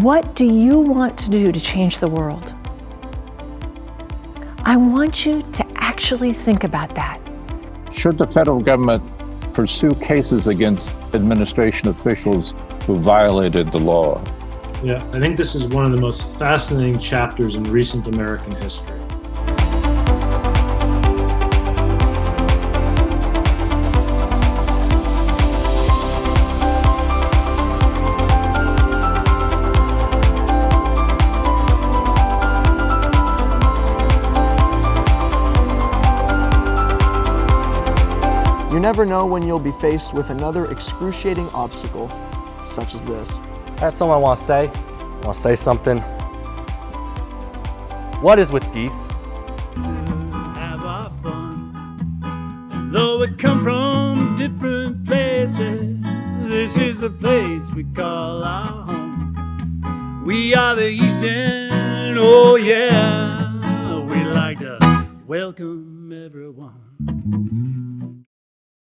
What do you want to do to change the world? I want you to actually think about that. Should the federal government pursue cases against administration officials who violated the law? Yeah, I think this is one of the most fascinating chapters in recent American history. You never know when you'll be faced with another excruciating obstacle, such as this. I have something I want to say something. What is with geese? To have our fun. And though we come from different places, this is the place we call our home. We are the East End, oh yeah. We like to welcome everyone.